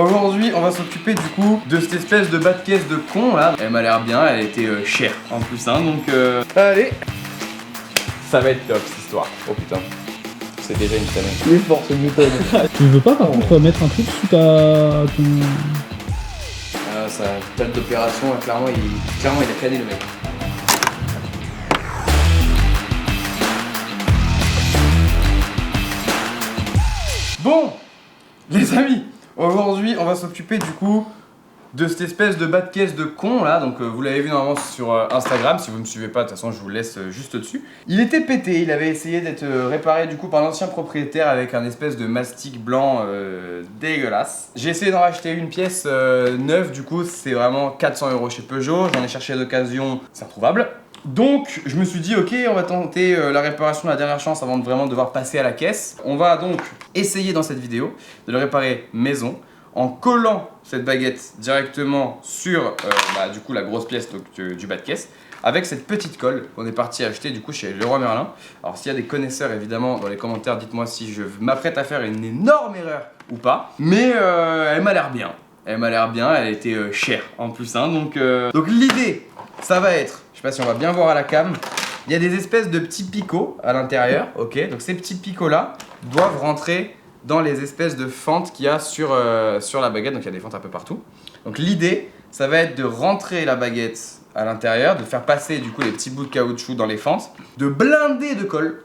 Aujourd'hui, on va s'occuper du coup de cette espèce de bas de caisse de con là. Elle m'a l'air bien, elle était chère en plus, hein, donc allez. Ça va être top cette histoire. Oh putain, c'est déjà une semaine. Les forces Newton. Tu veux pas par contre mettre un truc sous ta... ton... Sa table d'opération, clairement il a cané le mec. Bon, les amis, aujourd'hui on va s'occuper du coup de cette espèce de bas de caisse de con là. Donc vous l'avez vu normalement sur Instagram. Si vous ne me suivez pas, de toute façon je vous laisse juste dessus. Il était pété, il avait essayé d'être réparé du coup par l'ancien propriétaire avec un espèce de mastic blanc dégueulasse. J'ai essayé d'en racheter une pièce neuve, du coup c'est vraiment 400 € chez Peugeot. J'en ai cherché d'occasion, c'est introuvable. Donc je me suis dit ok, on va tenter la réparation de la dernière chance avant de vraiment devoir passer à la caisse. On va donc essayer dans cette vidéo de le réparer maison en collant cette baguette directement sur du coup la grosse pièce donc, du bas de caisse avec cette petite colle qu'on est parti acheter du coup chez Leroy Merlin. Alors s'il y a des connaisseurs évidemment dans les commentaires, dites-moi si je m'apprête à faire une énorme erreur ou pas. Mais elle m'a l'air bien. Elle m'a l'air bien, elle était chère en plus, hein, donc l'idée ça va être, je sais pas si on va bien voir à la cam, il y a des espèces de petits picots à l'intérieur, ok. Donc ces petits picots là doivent rentrer dans les espèces de fentes qu'il y a sur la baguette, donc il y a des fentes un peu partout. Donc l'idée, ça va être de rentrer la baguette à l'intérieur, de faire passer du coup les petits bouts de caoutchouc dans les fentes, de blinder de colle,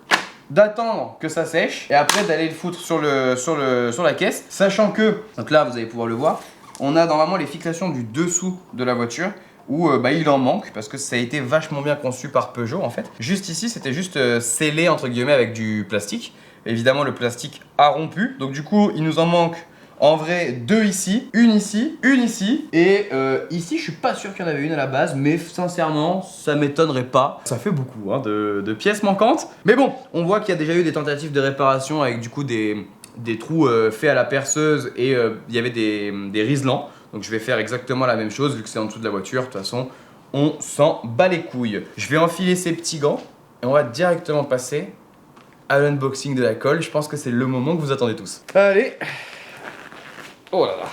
d'attendre que ça sèche, et après d'aller le foutre sur la caisse, sachant que, donc là vous allez pouvoir le voir, on a normalement les fixations du dessous de la voiture, où il en manque parce que ça a été vachement bien conçu par Peugeot en fait. Juste ici, c'était juste scellé entre guillemets avec du plastique. Évidemment, le plastique a rompu, donc du coup, il nous en manque en vrai deux ici, une ici, et ici, je suis pas sûr qu'il y en avait une à la base, mais sincèrement, ça m'étonnerait pas. Ça fait beaucoup hein, de pièces manquantes, mais bon, on voit qu'il y a déjà eu des tentatives de réparation avec du coup des trous faits à la perceuse et il y avait des riselants. Donc je vais faire exactement la même chose vu que c'est en dessous de la voiture. De toute façon, on s'en bat les couilles. Je vais enfiler ces petits gants et on va directement passer à l'unboxing de la colle. Je pense que c'est le moment que vous attendez tous. Allez. Oh là là.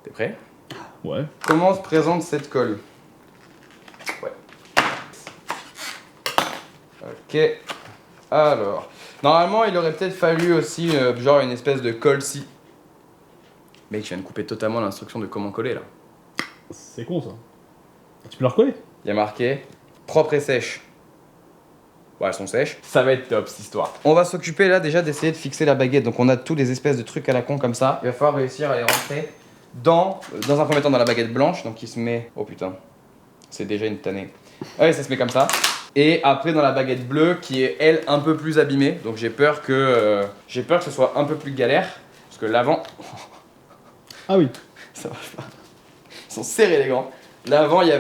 T'es prêt? Ouais. Comment se présente cette colle? Ouais. Ok. Alors, normalement, il aurait peut-être fallu aussi genre une espèce de colle-ci. Mec, je viens de couper totalement l'instruction de comment coller là. C'est con ça. Tu peux la recoller? Il y a marqué propre et sèche. Ouais, elles sont sèches. Ça va être top cette histoire. On va s'occuper là déjà d'essayer de fixer la baguette. Donc on a tous les espèces de trucs à la con comme ça. Il va falloir réussir à les rentrer dans un premier temps dans la baguette blanche. Donc il se met... Oh putain, c'est déjà une tannée. Ouais, ça se met comme ça. Et après dans la baguette bleue qui est elle un peu plus abîmée. Donc j'ai peur que ce soit un peu plus galère. Parce que l'avant... Ah oui. Ça marche pas. Ils sont serrés les gants. L'avant il y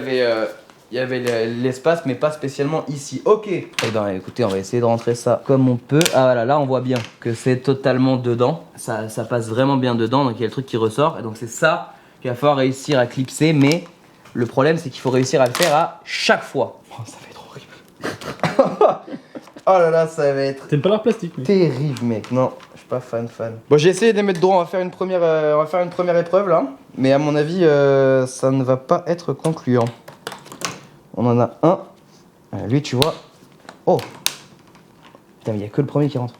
avait l'espace mais pas spécialement ici. Ok. Eh ben écoutez, on va essayer de rentrer ça comme on peut. Ah voilà, là on voit bien que c'est totalement dedans. Ça passe vraiment bien dedans, donc il y a le truc qui ressort. Et donc c'est ça qu'il va falloir réussir à clipser. Mais le problème c'est qu'il faut réussir à le faire à chaque fois. Oh, ça va être horrible. Oh là là, ça va être... T'aimes pas l'art plastique, mec? Terrible mec, non, je suis pas fan. Bon, j'ai essayé de les mettre droit, on va faire une première épreuve là. Mais à mon avis, ça ne va pas être concluant. On en a un. Lui, tu vois. Oh putain, mais il n'y a que le premier qui rentre.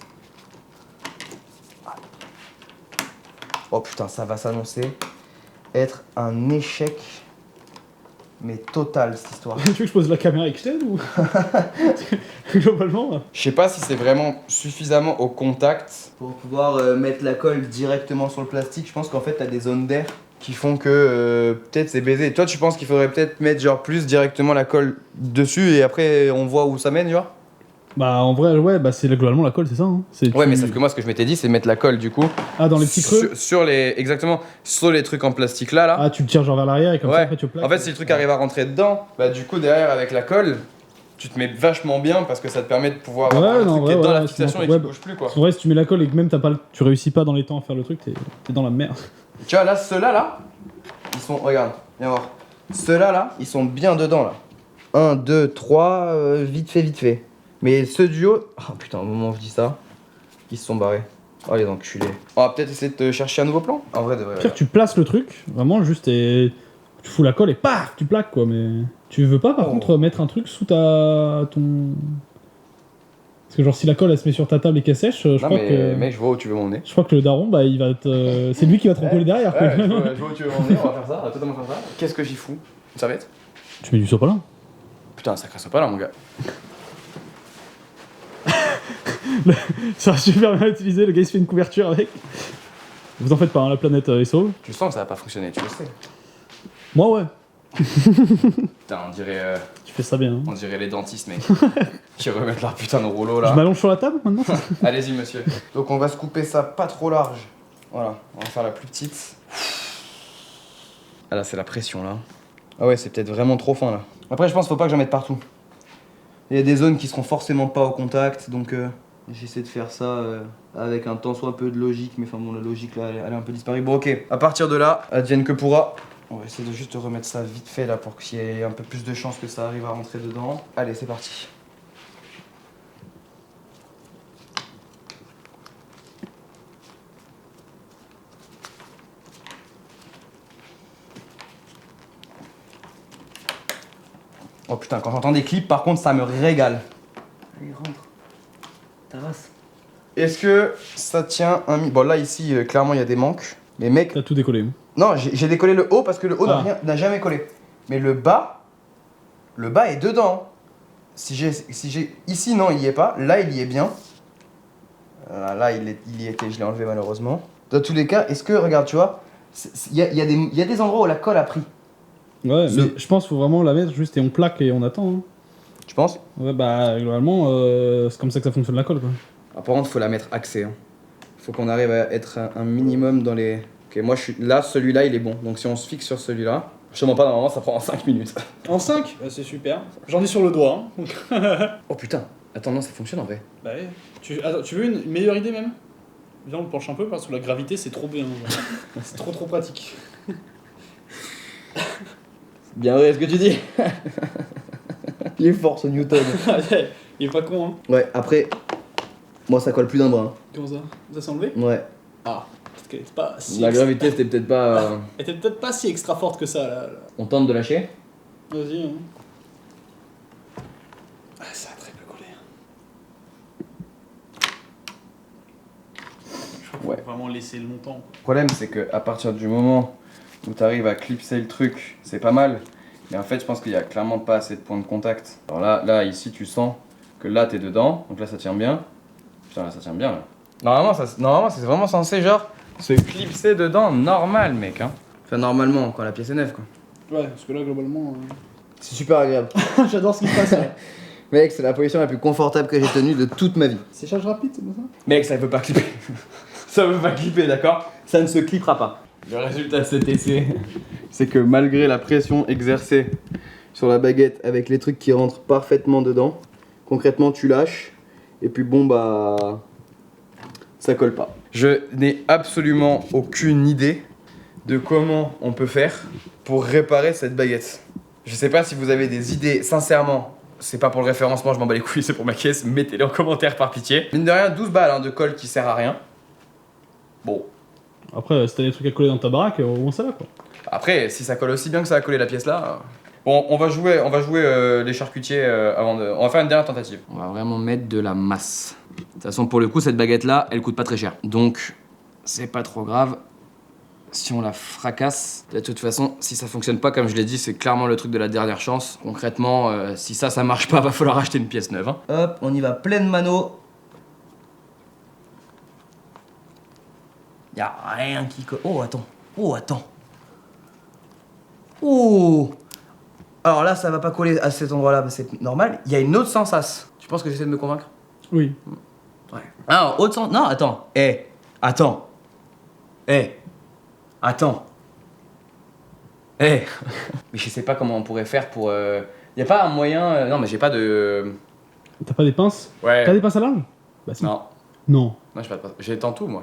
Oh putain, ça va s'annoncer être un échec. Mais total cette histoire. Tu veux que je pose la caméra et que je t'aide ou... Globalement là. Je sais pas si c'est vraiment suffisamment au contact pour pouvoir mettre la colle directement sur le plastique. Je pense qu'en fait t'as des zones d'air qui font que peut-être c'est baisé. Toi tu penses qu'il faudrait peut-être mettre genre plus directement la colle dessus et après on voit où ça mène genre? Bah en vrai ouais, bah c'est globalement la colle, c'est ça hein. Ouais mais sauf que moi ce que je m'étais dit c'est mettre la colle du coup. Ah dans les petits creux exactement, sur les trucs en plastique là. Ah tu le tires genre vers l'arrière et comme ça après tu plaques. En fait si le truc arrive à rentrer dedans, bah du coup derrière avec la colle, tu te mets vachement bien parce que ça te permet de pouvoir avoir le truc qui est dans la fixation et qui bouge plus quoi. En vrai si tu mets la colle et que même tu réussis pas dans les temps à faire le truc, t'es dans la merde. Tu vois là, ceux-là là, ils sont, regarde, viens voir. Ceux-là là, ils sont bien dedans là. 1, 2, 3, vite fait. Mais ceux du haut, oh putain, au moment où je dis ça, ils se sont barrés. Oh les enculés. On va peut-être essayer de te chercher un nouveau plan. En vrai, de vrai. Pire, tu places le truc, vraiment, juste et. Tu fous la colle et paf, tu plaques quoi, mais. Tu veux pas par contre mettre un truc sous ton. Parce que genre si la colle elle se met sur ta table et qu'elle sèche, je crois que. Mec, je vois où tu veux m'emmener. Je crois que le daron, bah il va te. C'est lui qui va te recoller derrière quoi. Ouais, je vois où tu veux m'emmener, on va faire ça, on va totalement faire ça. Qu'est-ce que j'y fous? Une serviette? Tu mets du sopalin. Putain, un sacré sopalin, mon gars. Ça va super bien utiliser, le gars il se fait une couverture avec. Vous en faites pas, hein, la planète est sauve. Tu sens que ça va pas fonctionner, tu le sais. Moi ouais, Putain, tu fais ça bien. Hein. on dirait les dentistes, mec. Qui remettent leur putain de rouleau là. Je m'allonge sur la table maintenant. Allez-y, monsieur. Donc, on va se couper ça pas trop large. Voilà, on va faire la plus petite. Ah là, c'est la pression là. Ah ouais, c'est peut-être vraiment trop fin là. Après, je pense qu'il faut pas que j'en mette partout. Il y a des zones qui seront forcément pas au contact, donc j'essaie de faire ça avec un tant soit peu de logique, mais enfin bon, la logique là, elle est un peu disparue. Bon, ok, à partir de là, advienne que pourra. On va essayer de juste remettre ça vite fait là pour qu'il y ait un peu plus de chances que ça arrive à rentrer dedans. Allez, c'est parti. Oh putain, quand j'entends des clips, par contre, ça me régale. Allez, rentre. Ta race. Est-ce que ça tient un Bon, là, ici, clairement, il y a des manques. Mais mec... T'as tout décollé. Non, j'ai décollé le haut parce que le haut n'a jamais collé. Mais le bas est dedans. Si j'ai... Ici, non, il y est pas. Là, il y est bien. Là, il y était. Je l'ai enlevé, malheureusement. Dans tous les cas, est-ce que... Regarde, tu vois, il y a des endroits où la colle a pris. Ouais, mais je pense qu'il faut vraiment la mettre juste et on plaque et on attend. Hein. Tu penses? Ouais, bah, globalement, c'est comme ça que ça fonctionne la colle, quoi. Ah, par contre, faut la mettre axée. Hein. Faut qu'on arrive à être un minimum dans les... Ok, moi, je suis là, celui-là, il est bon. Donc, si on se fixe sur celui-là... Je te mens pas, normalement, ça prend en 5 minutes. En 5 C'est super. J'en ai sur le doigt. Hein. Oh putain. Attends, non, ça fonctionne en vrai. Bah ouais. Tu veux une meilleure idée, même? Viens, on le penche un peu, parce que la gravité, c'est trop bien. C'est trop pratique. Bien vrai ce que tu dis. Il est fort ce Newton. Il est pas con, hein. Ouais, après, moi ça colle plus d'un bras. Hein. Comment ça? Ça s'est enlevé? Ouais. Ah, parce qu'elle était pas si La gravité c'était peut-être pas... Elle était peut-être pas si extra forte que ça, là. On tente de lâcher? Vas-y, hein. Ah, ça a très peu collé. Je crois qu'il faut vraiment laisser longtemps. Le problème c'est que à partir du moment où tu arrives à clipser le truc, c'est pas mal. Mais en fait, je pense qu'il y a clairement pas assez de points de contact. Alors là, ici, tu sens que là, t'es dedans. Donc là, ça tient bien. Putain, là, ça tient bien, là. Normalement, c'est vraiment censé, genre, se clipser dedans, normal, mec, hein. Enfin, normalement, quand la pièce est neuve, quoi. Ouais, parce que là, globalement... C'est super agréable. J'adore ce qui se passe, là. Mec, c'est la position la plus confortable que j'ai tenue de toute ma vie. C'est charge rapide, c'est comme ça? Mec, ça veut pas clipper. Ça veut pas clipper, d'accord? Ça ne se clippera pas. Le résultat de cet essai, c'est que malgré la pression exercée sur la baguette avec les trucs qui rentrent parfaitement dedans, concrètement tu lâches et puis bon bah ça colle pas. Je n'ai absolument aucune idée de comment on peut faire pour réparer cette baguette. Je sais pas si vous avez des idées, sincèrement. C'est pas pour le référencement, je m'en bats les couilles, c'est pour ma caisse. Mettez-les en commentaire par pitié. Mine de rien, 12 balles hein, de colle qui sert à rien. Bon. Après, si t'as des trucs à coller dans ta baraque, au moins ça va quoi. Après, si ça colle aussi bien que ça a collé la pièce là. Bon, on va jouer les charcutiers avant de. On va faire une dernière tentative. On va vraiment mettre de la masse. De toute façon, pour le coup, cette baguette là, elle coûte pas très cher. Donc, c'est pas trop grave. Si on la fracasse, de toute façon, si ça fonctionne pas, comme je l'ai dit, c'est clairement le truc de la dernière chance. Concrètement, si ça marche pas, va falloir acheter une pièce neuve. Hein. Hop, on y va pleine mano. Y'a rien qui colle. Oh, attends. Oh, attends. Oh. Alors là, ça va pas coller à cet endroit-là, mais c'est normal. Il y a une autre sensation. Tu penses que j'essaie de me convaincre? Oui. Ouais. Ah, autre sens. Non, attends. Attends. Attends. Mais je sais pas comment on pourrait faire pour. Y a pas un moyen. Non, mais j'ai pas de. T'as pas des pinces? Ouais. T'as des pinces à linge? Bah si. Non. Non. Non, j'ai pas de pince. J'étends tout, moi.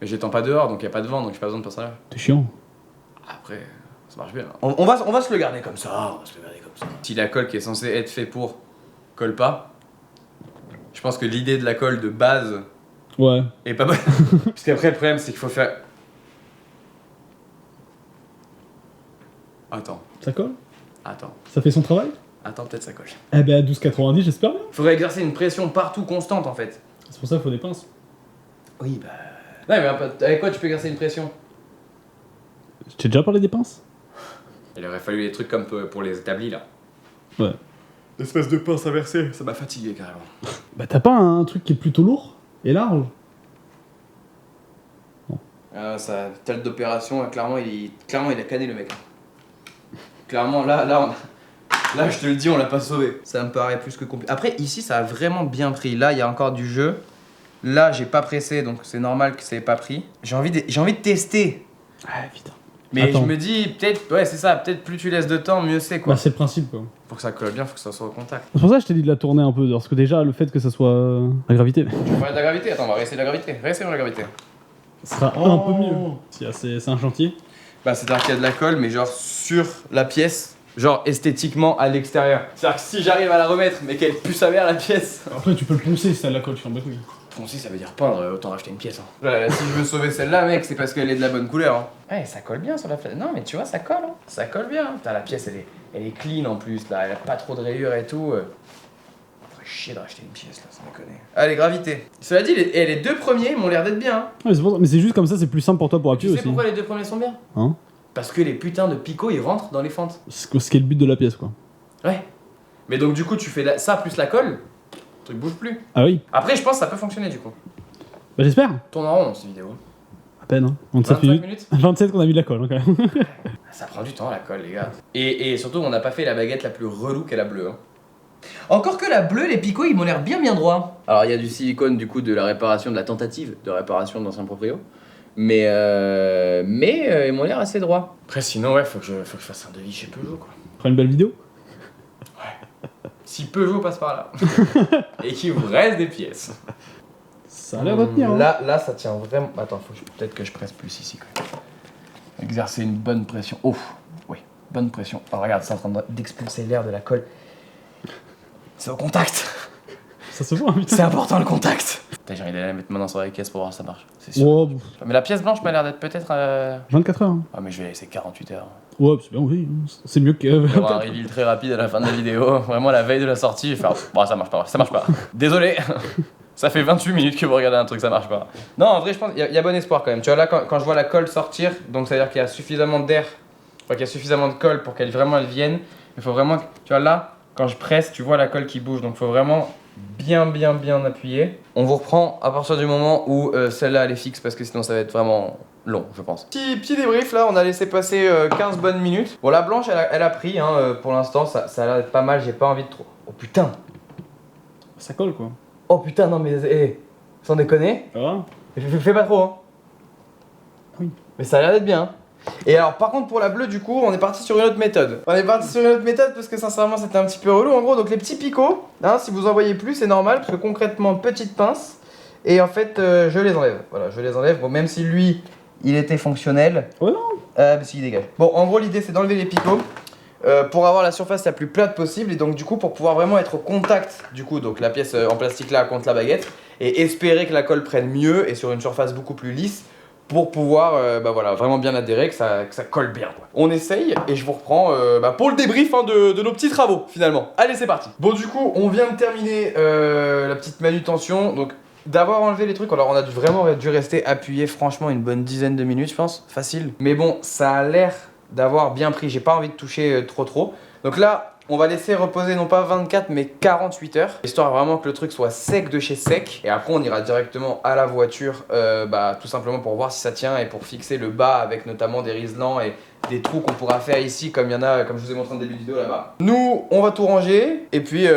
Mais j'étends pas dehors, donc y a pas de vent, donc j'ai pas besoin de pince à linge. T'es chiant. Après, ça marche bien. On va se le garder comme ça. Si la colle qui est censée être faite pour colle pas, je pense que l'idée de la colle de base Ouais. Et pas bonne. Parce qu'après, le problème, c'est qu'il faut faire. Attends, Ça colle? attends, Ça fait son travail? attends, peut-être ça colle. Eh ben à 12,90, j'espère bien. Faudrait exercer une pression partout constante en fait. C'est pour ça qu'il faut des pinces. Oui, bah. Non, mais avec quoi tu peux exercer une pression? Je t'ai déjà parlé des pinces? Il aurait fallu des trucs comme pour les établis là. Ouais. Espèce de pince inversée, ça m'a fatigué carrément. Bah t'as pas un truc qui est plutôt lourd et large? Ça, telle d'opération, clairement il a cané le mec. Clairement, là, je te le dis, on l'a pas sauvé. Ça me paraît plus que compliqué. Après, ici, ça a vraiment bien pris. Là, il y a encore du jeu. Là, j'ai pas pressé, donc c'est normal que ça ait pas pris. J'ai envie de tester. Ouais, putain. Mais Attends. je me dis, peut-être, ouais, c'est ça, peut-être plus tu laisses de temps, mieux c'est quoi. Bah c'est le principe quoi. Pour que ça colle bien, faut que ça soit au contact. C'est pour ça que je t'ai dit de la tourner un peu, parce que déjà le fait que ça soit la gravité, Tu veux parler de la gravité? Attends, on va réessayer la gravité. Réessayons la gravité. ça sera un peu mieux. Si, c'est un chantier. Bah, c'est-à-dire qu'il y a de la colle, mais genre sur la pièce, genre esthétiquement à l'extérieur. C'est-à-dire que si j'arrive à la remettre, mais qu'elle pue sa mère la pièce. Après tu peux le poncer si t'as de la colle, tu fais un peu couille. Poncer, ça veut dire peindre, autant racheter une pièce. Hein. Si je veux sauver celle-là, mec, c'est parce qu'elle est de la bonne couleur. Hein. Ouais, ça colle bien sur la fenêtre. Non, mais tu vois, ça colle. Hein. Ça colle bien. Putain, la pièce, elle est clean en plus, là. Elle a pas trop de rayures et tout. Faudrait chier de racheter une pièce, là, sans déconner. Allez, gravité. Cela dit, les deux premiers m'ont l'air d'être bien. Hein. Ouais, mais c'est juste comme ça, c'est plus simple pour toi pour Tu appuyer sais aussi. pourquoi les deux premiers sont bien? Hein? Parce que les putains de picots, ils rentrent dans les fentes. Ce qui est le but de la pièce quoi. Ouais. Mais donc, du coup, tu fais ça plus la colle, le truc bouge plus. Ah oui. Après, je pense que ça peut fonctionner, du coup. Bah j'espère. Tourne en rond, cette vidéo. À peine hein. 27 minutes. 27 qu'on a mis de la colle hein, quand même. Ça prend du temps la colle les gars. Et surtout on n'a pas fait la baguette la plus relou qu'est la bleue. Hein. Encore que la bleue, les picots ils m'ont l'air bien droits. Alors il y a du silicone du coup de la réparation, de la tentative de réparation d'anciens proprios. Mais ils m'ont l'air assez droits. Après sinon ouais faut que je fasse un devis chez Peugeot quoi. Prends une belle vidéo. Si Peugeot passe par là et qu'il vous reste des pièces. Ça a l'air de tenir. Hein. Là ça tient vraiment. Attends, peut-être que je presse plus ici quand même. Exercer une bonne pression. Oh, oui, bonne pression. Oh, regarde, c'est en train d'expulser l'air de la colle. C'est au contact. Ça se voit, putain. C'est important le contact. Putain, j'ai envie d'aller la mettre maintenant sur la caisse pour voir si ça marche. C'est sûr. Ouais, Mais la pièce blanche m'a l'air d'être peut-être. 24 heures. Hein. Ah, mais je vais laisser 48 heures. Ouais, c'est bien, oui. C'est mieux que. Il y aura un reveal très rapide à la fin de la vidéo. Vraiment, la veille de la sortie, je vais faire. Bon, ça marche pas, ça marche pas. Désolé. Ça fait 28 minutes que vous regardez un truc, ça marche pas. Non, en vrai, je pense qu'il y a bon espoir quand même. Tu vois, là, quand je vois la colle sortir, donc ça veut dire qu'il y a suffisamment d'air, qu'il y a suffisamment de colle pour qu'elle vienne. Il faut vraiment. Tu vois, là, quand je presse, tu vois la colle qui bouge. Donc, il faut vraiment bien appuyer. On vous reprend à partir du moment où celle-là, elle est fixe parce que sinon, ça va être vraiment long, je pense. Petit débrief, là, on a laissé passer 15 bonnes minutes. Bon, la blanche, elle a pris, hein, pour l'instant, ça a l'air d'être pas mal. J'ai pas envie de trop. Oh putain! Ça colle quoi. Oh putain, non mais sans déconner, Ça va? fais pas trop. Hein. Oui. Mais ça a l'air d'être bien. Hein. Et alors, par contre, pour la bleue, du coup, on est parti sur une autre méthode. On est parti sur une autre méthode parce que sincèrement, c'était un petit peu relou. En gros, donc les petits picots, hein, si vous en voyez plus, c'est normal parce que concrètement, petite pince. Et en fait, je les enlève. Voilà, je les enlève. Bon, même si lui, il était fonctionnel. Oh non! Mais si, il dégage. Bon, en gros, l'idée, c'est d'enlever les picots. Pour avoir la surface la plus plate possible et donc du coup pour pouvoir vraiment être au contact du coup donc la pièce en plastique là contre la baguette et espérer que la colle prenne mieux et sur une surface beaucoup plus lisse pour pouvoir bah voilà, vraiment bien adhérer, que ça colle bien quoi. On essaye et je vous reprends pour le débrief hein, de nos petits travaux finalement. Allez c'est parti. Bon du coup on vient de terminer la petite manutention donc d'avoir enlevé les trucs, alors on a vraiment dû rester appuyé franchement une bonne dizaine de minutes je pense, facile. Mais bon ça a l'air d'avoir bien pris, j'ai pas envie de toucher trop. Donc là, on va laisser reposer non pas 24 mais 48 heures, histoire vraiment que le truc soit sec de chez sec. Et après on ira directement à la voiture, tout simplement pour voir si ça tient et pour fixer le bas avec notamment des riselants et des trous qu'on pourra faire ici comme il y en a, comme je vous ai montré en début de vidéo là-bas. Nous, on va tout ranger et puis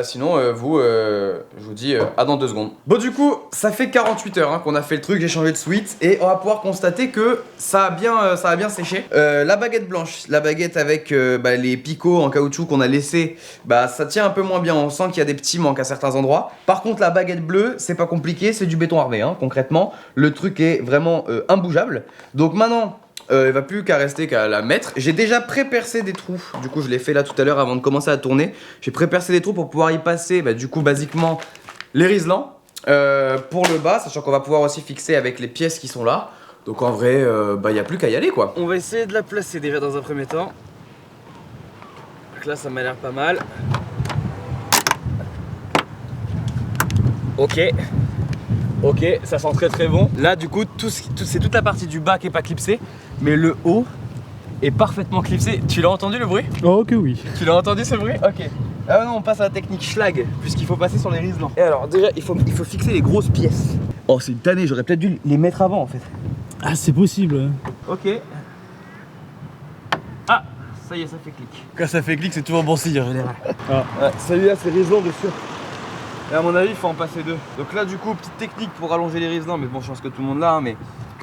sinon vous, je vous dis à dans 2 secondes. Bon du coup, ça fait 48 heures hein, qu'on a fait le truc, j'ai changé de suite et on va pouvoir constater que ça a bien séché. La baguette blanche, la baguette avec les picots en caoutchouc qu'on a laissé, ça tient un peu moins bien, on sent qu'il y a des petits manques à certains endroits. Par contre la baguette bleue, c'est pas compliqué, c'est du béton armé hein, concrètement. Le truc est vraiment imbougeable. Donc maintenant, il va plus qu'à rester qu'à la mettre. J'ai déjà pré-percé des trous. Du coup, je l'ai fait là tout à l'heure avant de commencer à tourner. J'ai pré-percé des trous pour pouvoir y passer, du coup, basiquement, les riselants. pour le bas, sachant qu'on va pouvoir aussi fixer avec les pièces qui sont là. Donc en vrai, il n'y a plus qu'à y aller quoi. On va essayer de la placer déjà dans un premier temps. Donc là, ça m'a l'air pas mal. Ok. Ok, ça sent très très bon. Là, du coup, c'est toute la partie du bas qui est pas clipsée, mais le haut est parfaitement clipsé. Tu l'as entendu le bruit? Oh, que oui. Tu l'as entendu ce bruit? Ok. Ah non, on passe à la technique schlag, puisqu'il faut passer sur les riselants. Et alors, déjà, il faut fixer les grosses pièces. Oh, c'est une tannée, j'aurais peut-être dû les mettre avant en fait. Ah, c'est possible. Ok. Ah, ça y est, ça fait clic. Quand ça fait clic, c'est toujours bon signe en général. Ah. Ouais, celui-là, c'est riselant dessus. Et à mon avis, il faut en passer deux. Donc là, du coup, petite technique pour allonger les riselants, mais bon, je pense que tout le monde l'a, hein, mais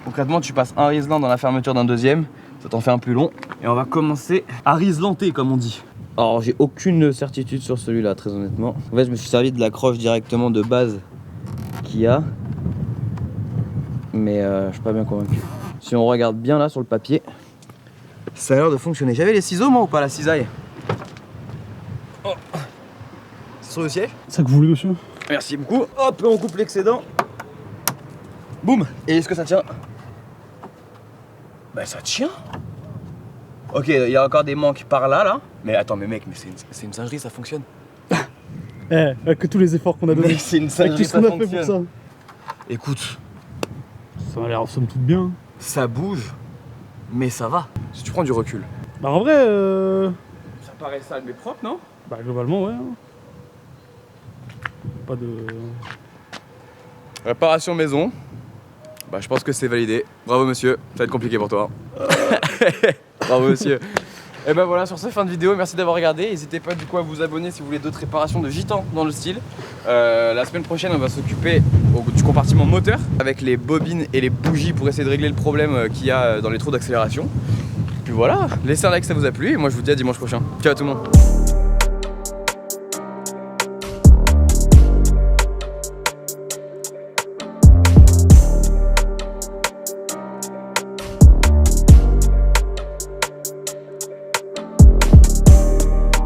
concrètement, tu passes un riselant dans la fermeture d'un deuxième, ça t'en fait un plus long. Et on va commencer à riselanter, comme on dit. Alors, j'ai aucune certitude sur celui-là, très honnêtement. En fait, je me suis servi de l'accroche directement de base qu'il y a. Mais je suis pas bien convaincu. Si on regarde bien là sur le papier, ça a l'air de fonctionner. J'avais les ciseaux moi ou pas, la cisaille? Oh. C'est sur le siège? C'est ça que vous voulez, monsieur? Merci beaucoup. Hop, là on coupe l'excédent. Boum. Et est-ce que ça tient? Bah ça tient. Ok, il y a encore des manques par là. Mais attends, mais mec, mais c'est une singerie, ça fonctionne. Eh, avec tous les efforts qu'on a donnés. Mais c'est une Avec singerie, tout ce ça qu'on a fait fonctionne. pour ça. Écoute, Ça a l'air somme toute bien. ça bouge, mais ça va. Si tu prends du recul. Bah, en vrai, Ça paraît sale mais propre, non? bah, globalement, ouais. Pas de. Réparation maison. Bah je pense que c'est validé. Bravo monsieur, ça va être compliqué pour toi. Bravo monsieur. Et ben voilà, sur ce, fin de vidéo, merci d'avoir regardé. N'hésitez pas du coup à vous abonner si vous voulez d'autres réparations de gitans dans le style. La semaine prochaine, on va s'occuper du compartiment moteur avec les bobines et les bougies pour essayer de régler le problème qu'il y a dans les trous d'accélération. Puis voilà, laissez un like si ça vous a plu et moi je vous dis à dimanche prochain. Ciao à tout le monde.